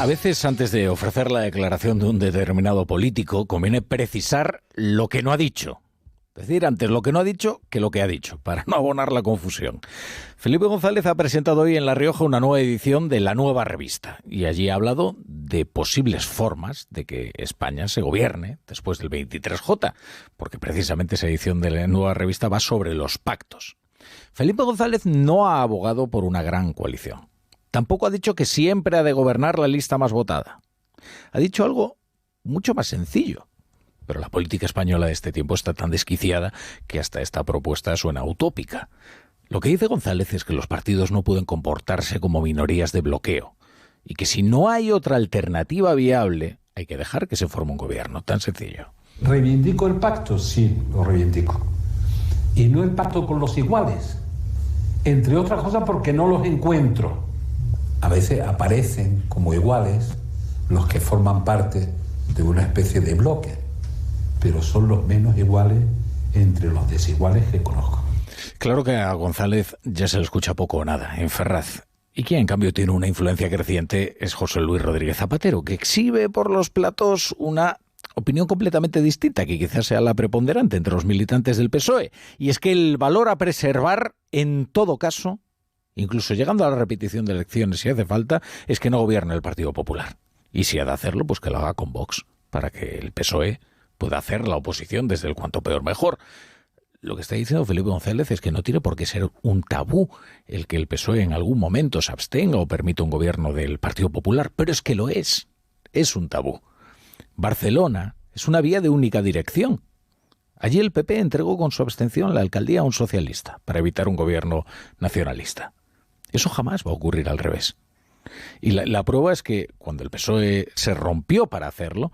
veces, antes de ofrecer la declaración de un determinado político, conviene precisar lo que no ha dicho. Es decir, antes lo que no ha dicho que lo que ha dicho, para no abonar la confusión. Felipe González ha presentado hoy en La Rioja una nueva edición de La Nueva Revista y allí ha hablado de posibles formas de que España se gobierne después del 23J, porque precisamente esa edición de La Nueva Revista va sobre los pactos. Felipe González no ha abogado por una gran coalición. Tampoco ha dicho que siempre ha de gobernar la lista más votada. Ha dicho algo mucho más sencillo. Pero la política española de este tiempo está tan desquiciada que hasta esta propuesta suena utópica. Lo que dice González es que los partidos no pueden comportarse como minorías de bloqueo y que si no hay otra alternativa viable, hay que dejar que se forme un gobierno. Tan sencillo. ¿Reivindico el pacto? Sí, lo reivindico. Y no el pacto con los iguales. Entre otras cosas porque no los encuentro. A veces aparecen como iguales los que forman parte de una especie de bloque, pero son los menos iguales entre los desiguales que conozco. Claro que a González ya se le escucha poco o nada en Ferraz. Y quien en cambio tiene una influencia creciente es José Luis Rodríguez Zapatero, que exhibe por los platós una opinión completamente distinta, que quizás sea la preponderante entre los militantes del PSOE. Y es que el valor a preservar, en todo caso, incluso llegando a la repetición de elecciones si hace falta, es que no gobierne el Partido Popular. Y si ha de hacerlo, pues que lo haga con Vox, para que el PSOE pueda hacer la oposición desde el cuanto peor mejor. Lo que está diciendo Felipe González es que no tiene por qué ser un tabú el que el PSOE en algún momento se abstenga o permita un gobierno del Partido Popular, pero es que lo es un tabú. Barcelona es una vía de única dirección. Allí el PP entregó con su abstención la alcaldía a un socialista para evitar un gobierno nacionalista. Eso jamás va a ocurrir al revés. Y la prueba es que cuando el PSOE se rompió para hacerlo,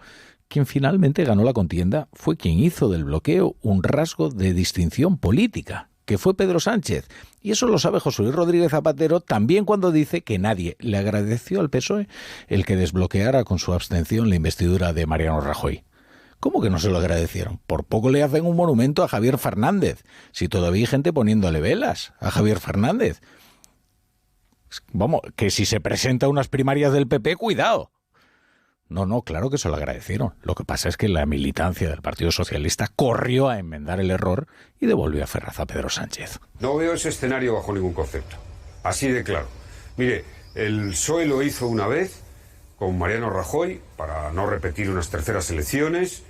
quien finalmente ganó la contienda fue quien hizo del bloqueo un rasgo de distinción política, que fue Pedro Sánchez. Y eso lo sabe José Luis Rodríguez Zapatero también cuando dice que nadie le agradeció al PSOE el que desbloqueara con su abstención la investidura de Mariano Rajoy. ¿Cómo que no se lo agradecieron? Por poco le hacen un monumento a Javier Fernández, si todavía hay gente poniéndole velas a Javier Fernández. Vamos, que si se presenta a unas primarias del PP, cuidado. No, claro que se lo agradecieron. Lo que pasa es que la militancia del Partido Socialista corrió a enmendar el error y devolvió a Ferraz a Pedro Sánchez. No veo ese escenario bajo ningún concepto. Así de claro. Mire, el PSOE lo hizo una vez con Mariano Rajoy para no repetir unas terceras elecciones.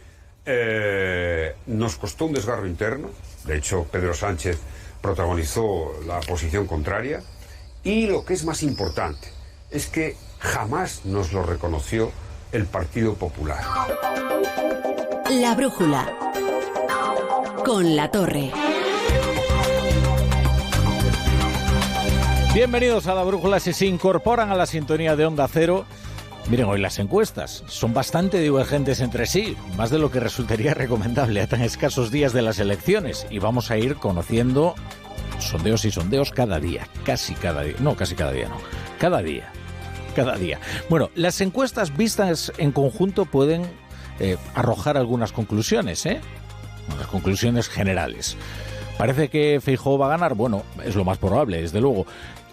Nos costó un desgarro interno. De hecho, Pedro Sánchez protagonizó la posición contraria. Y lo que es más importante es que jamás nos lo reconoció el Partido Popular. La brújula con La Torre. Bienvenidos a La Brújula. Si se incorporan a la sintonía de Onda Cero, miren, hoy las encuestas son bastante divergentes entre sí, más de lo que resultaría recomendable a tan escasos días de las elecciones, y vamos a ir conociendo sondeos y sondeos cada día, cada día. Bueno, las encuestas vistas en conjunto pueden arrojar algunas conclusiones, unas conclusiones generales. Parece que Feijóo va a ganar, bueno, es lo más probable, desde luego.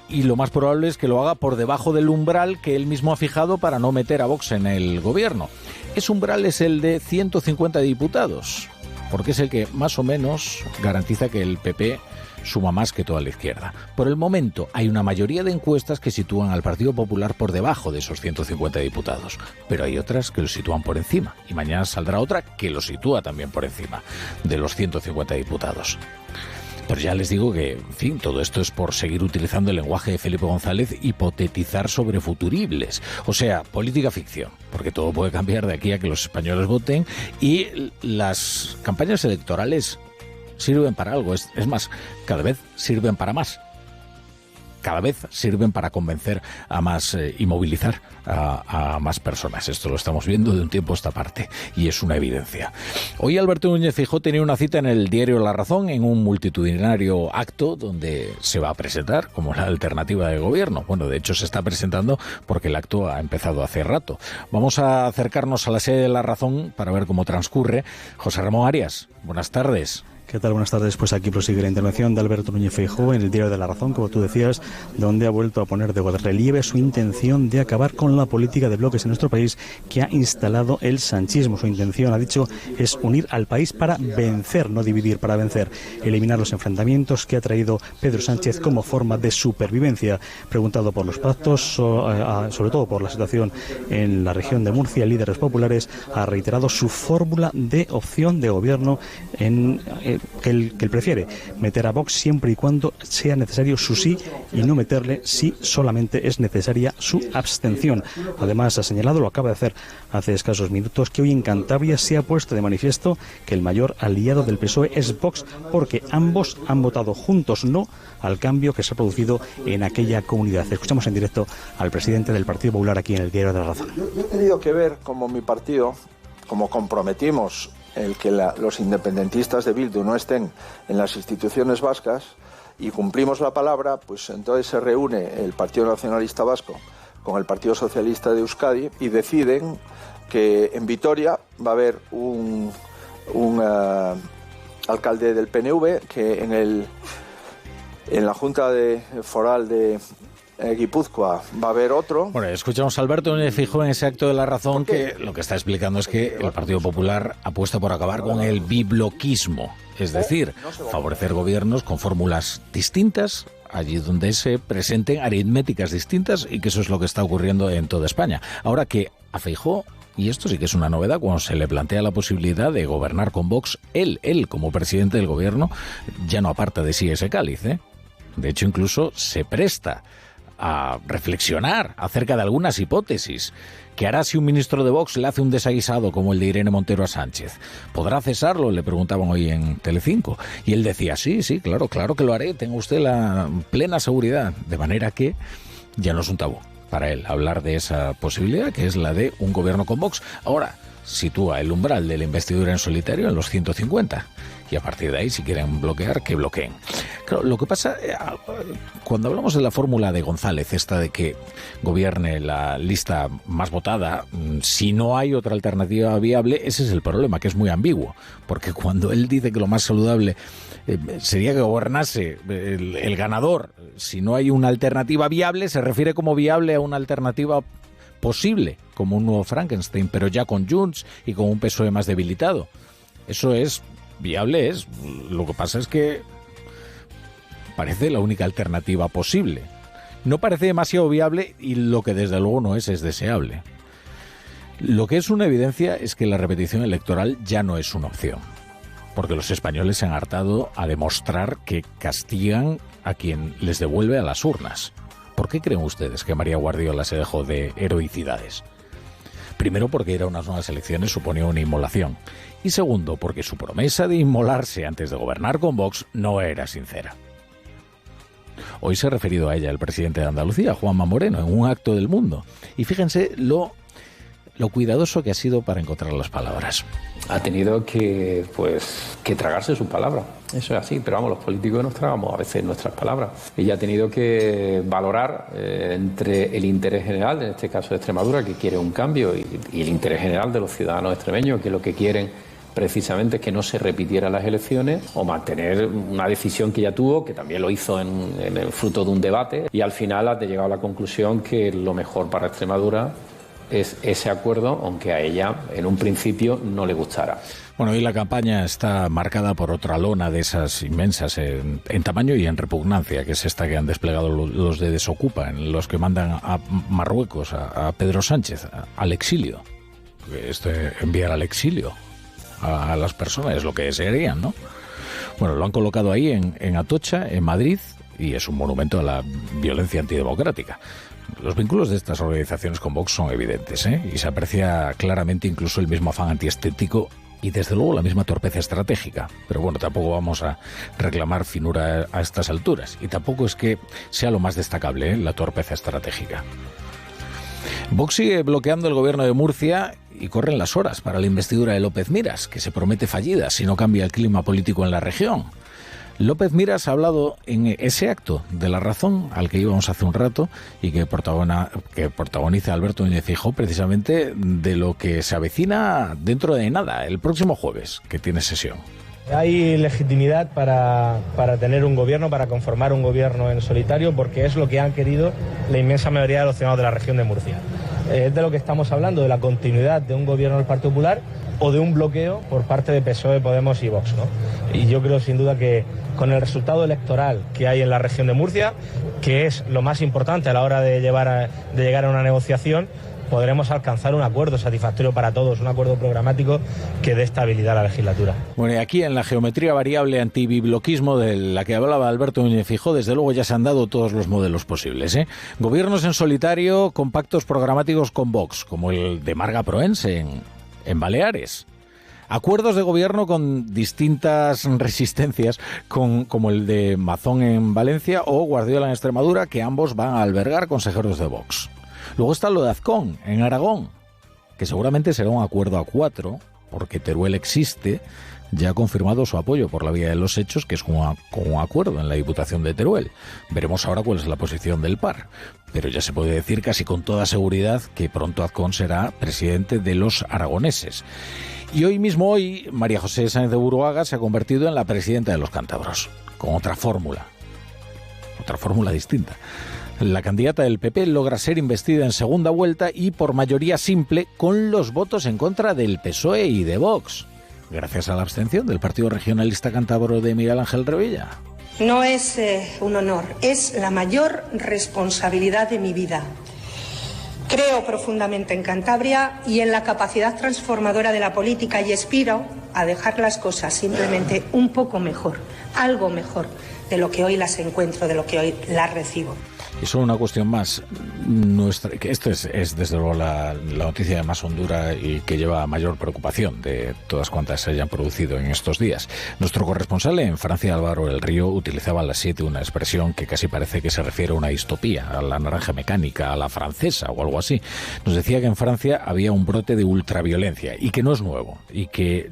Y lo más probable es que lo haga por debajo del umbral que él mismo ha fijado para no meter a Vox en el gobierno. Ese umbral es el de 150 diputados, porque es el que más o menos garantiza que el PP suma más que toda la izquierda. Por el momento hay una mayoría de encuestas que sitúan al Partido Popular por debajo de esos 150 diputados, pero hay otras que lo sitúan por encima, y mañana saldrá otra que lo sitúa también por encima de los 150 diputados. Pero ya les digo que, en fin, todo esto es por seguir utilizando el lenguaje de Felipe González, hipotetizar sobre futuribles, o sea, política ficción, porque todo puede cambiar de aquí a que los españoles voten, y las campañas electorales sirven para algo, es más, cada vez sirven para más. Cada vez sirven para convencer a más y movilizar a más personas. Esto lo estamos viendo de un tiempo a esta parte y es una evidencia. Hoy Alberto Núñez Feijóo tenía una cita en el diario La Razón en un multitudinario acto donde se va a presentar como la alternativa de gobierno. Bueno, de hecho se está presentando porque el acto ha empezado hace rato. Vamos a acercarnos a la sede de La Razón para ver cómo transcurre. José Ramón Arias, buenas tardes. ¿Qué tal? Buenas tardes. Pues aquí prosigue la intervención de Alberto Núñez Feijóo en el Diario de la Razón, como tú decías, donde ha vuelto a poner de relieve su intención de acabar con la política de bloques en nuestro país que ha instalado el sanchismo. Su intención, ha dicho, es unir al país para vencer, no dividir, para vencer, eliminar los enfrentamientos que ha traído Pedro Sánchez como forma de supervivencia. Preguntado por los pactos, sobre todo por la situación en la región de Murcia, líderes populares ha reiterado su fórmula de opción de gobierno que él prefiere, meter a Vox siempre y cuando sea necesario su sí y no meterle si solamente es necesaria su abstención. Además, ha señalado, lo acaba de hacer hace escasos minutos, que hoy en Cantabria se ha puesto de manifiesto que el mayor aliado del PSOE es Vox, porque ambos han votado juntos no al cambio que se ha producido en aquella comunidad. Escuchamos en directo al presidente del Partido Popular aquí en el Diario de la Razón. Yo he tenido que ver como mi partido, como comprometimos el que los independentistas de Bildu no estén en las instituciones vascas y cumplimos la palabra, pues entonces se reúne el Partido Nacionalista Vasco con el Partido Socialista de Euskadi y deciden que en Vitoria va a haber un alcalde del PNV, que en la Junta Foral de Guipúzcoa va a haber otro. Bueno, escuchamos a Alberto Núñez Feijóo en ese acto de la Razón, que lo que está explicando es que el Partido Popular apuesta por acabar con el bibloquismo, es decir, favorecer gobiernos con fórmulas distintas allí donde se presenten aritméticas distintas, y que eso es lo que está ocurriendo en toda España. Ahora que a Feijóo, y esto sí que es una novedad, cuando se le plantea la posibilidad de gobernar con Vox, él como presidente del gobierno ya no aparta de sí ese cáliz, ¿eh? De hecho, incluso se presta a reflexionar acerca de algunas hipótesis. ¿Qué hará si un ministro de Vox le hace un desaguisado como el de Irene Montero a Sánchez? ¿Podrá cesarlo?, le preguntaban hoy en Telecinco. Y él decía, sí, claro que lo haré, tenga usted la plena seguridad. De manera que ya no es un tabú para él hablar de esa posibilidad, que es la de un gobierno con Vox. Ahora sitúa el umbral de la investidura en solitario en los 150. Y a partir de ahí, si quieren bloquear, que bloqueen. Claro, lo que pasa, cuando hablamos de la fórmula de González, esta de que gobierne la lista más votada, si no hay otra alternativa viable, ese es el problema, que es muy ambiguo. Porque cuando él dice que lo más saludable sería que gobernase el ganador, si no hay una alternativa viable, se refiere como viable a una alternativa posible, como un nuevo Frankenstein, pero ya con Junts y con un PSOE más debilitado. Eso es viable, es. Lo que pasa es que parece la única alternativa posible. No parece demasiado viable, y lo que desde luego no es deseable. Lo que es una evidencia es que la repetición electoral ya no es una opción, porque los españoles se han hartado a demostrar que castigan a quien les devuelve a las urnas. ¿Por qué creen ustedes que María Guardiola se dejó de heroicidades? Primero, porque ir a unas nuevas elecciones suponía una inmolación. Y segundo, porque su promesa de inmolarse antes de gobernar con Vox no era sincera. Hoy se ha referido a ella el presidente de Andalucía, Juanma Moreno, en un acto del Mundo. Y fíjense lo cuidadoso que ha sido para encontrar las palabras. Ha tenido que tragarse su palabra. Eso es así, pero vamos, los políticos nos tragamos a veces nuestras palabras. Ella ha tenido que valorar entre el interés general, en este caso de Extremadura, que quiere un cambio, y el interés general de los ciudadanos extremeños, que lo que quieren precisamente es que no se repitieran las elecciones, o mantener una decisión que ya tuvo, que también lo hizo en el fruto de un debate, y al final ha llegado a la conclusión que lo mejor para Extremadura es ese acuerdo, aunque a ella en un principio no le gustara. Bueno, y la campaña está marcada por otra lona de esas inmensas en tamaño y en repugnancia, que es esta que han desplegado los de Desocupa, en los que mandan a Marruecos a Pedro Sánchez al exilio. Enviar al exilio a las personas es lo que desearían, ¿no? Bueno, lo han colocado ahí en Atocha, en Madrid, y es un monumento a la violencia antidemocrática. Los vínculos de estas organizaciones con Vox son evidentes, y se aprecia claramente incluso el mismo afán antiestético y desde luego la misma torpeza estratégica. Pero bueno, tampoco vamos a reclamar finura a estas alturas, y tampoco es que sea lo más destacable, la torpeza estratégica. Vox sigue bloqueando el gobierno de Murcia y corren las horas para la investidura de López Miras, que se promete fallida si no cambia el clima político en la región. López Miras ha hablado en ese acto de La Razón, al que íbamos hace un rato, y que protagoniza Alberto Núñez Feijóo, precisamente de lo que se avecina dentro de nada, el próximo jueves, que tiene sesión. Hay legitimidad para tener un gobierno, para conformar un gobierno en solitario, porque es lo que han querido la inmensa mayoría de los ciudadanos de la región de Murcia. Es de lo que estamos hablando, de la continuidad de un gobierno del Partido Popular o de un bloqueo por parte de PSOE, Podemos y Vox, ¿no? Y yo creo sin duda que con el resultado electoral que hay en la región de Murcia, que es lo más importante a la hora de llegar a una negociación, podremos alcanzar un acuerdo satisfactorio para todos, un acuerdo programático que dé estabilidad a la legislatura. Bueno, y aquí en la geometría variable antibibloquismo de la que hablaba Alberto Núñez Feijóo, desde luego ya se han dado todos los modelos posibles, ¿eh? Gobiernos en solitario con pactos programáticos con Vox, como el de Marga Proense en Baleares. Acuerdos de gobierno con distintas resistencias, como el de Mazón en Valencia o Guardiola en Extremadura, que ambos van a albergar consejeros de Vox. Luego está lo de Azcón, en Aragón, que seguramente será un acuerdo a 4, porque Teruel existe, ya ha confirmado su apoyo por la vía de los hechos, que es con un acuerdo en la Diputación de Teruel. Veremos ahora cuál es la posición del PAR, pero ya se puede decir casi con toda seguridad que pronto Azcón será presidente de los aragoneses. Y hoy María José Sáenz de Buruaga se ha convertido en la presidenta de los cántabros, con otra fórmula distinta. La candidata del PP logra ser investida en segunda vuelta y por mayoría simple, con los votos en contra del PSOE y de Vox, gracias a la abstención del Partido Regionalista Cántabro de Miguel Ángel Revilla. No es un honor, es la mayor responsabilidad de mi vida. Creo profundamente en Cantabria y en la capacidad transformadora de la política y aspiro a dejar las cosas simplemente un poco mejor, algo mejor de lo que hoy las encuentro, de lo que hoy las recibo. Y solo una cuestión más, que esto es desde luego la noticia de más hondura y que lleva a mayor preocupación de todas cuantas se hayan producido en estos días. Nuestro corresponsal en Francia, Álvaro del Río, utilizaba a las 7 una expresión que casi parece que se refiere a una distopía, a la naranja mecánica, a la francesa o algo así. Nos decía que en Francia había un brote de ultraviolencia y que no es nuevo y que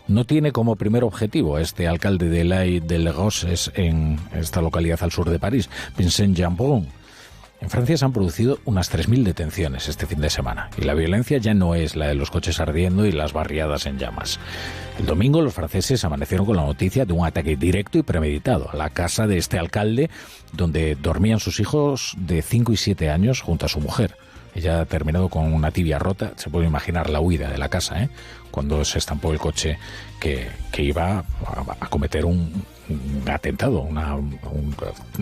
no tiene como primer objetivo este alcalde de Les en esta localidad al sur de París, Vincent Jeanbrun. En Francia se han producido unas 3.000 detenciones este fin de semana y la violencia ya no es la de los coches ardiendo y las barriadas en llamas. El domingo los franceses amanecieron con la noticia de un ataque directo y premeditado a la casa de este alcalde, donde dormían sus hijos de 5 y 7 años junto a su mujer. Ella ha terminado con una tibia rota. Se puede imaginar la huida de la casa, cuando se estampó el coche que iba a cometer un atentado.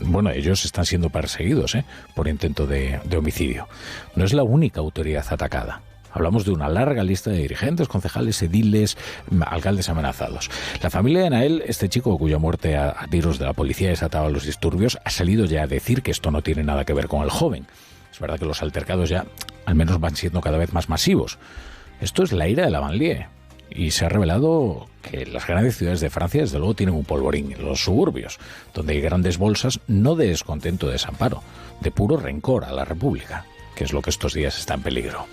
Bueno, ellos están siendo perseguidos por intento de homicidio. No es la única autoridad atacada. Hablamos de una larga lista de dirigentes, concejales, ediles, alcaldes amenazados. La familia de Nael, este chico cuya muerte a tiros de la policía desataba los disturbios, ha salido ya a decir que esto no tiene nada que ver con el joven. Es verdad que los altercados ya al menos van siendo cada vez más masivos. Esto es la ira de la banlieue. Y se ha revelado que las grandes ciudades de Francia, desde luego, tienen un polvorín. Los suburbios, donde hay grandes bolsas, no de descontento, de desamparo, de puro rencor a la República, que es lo que estos días está en peligro.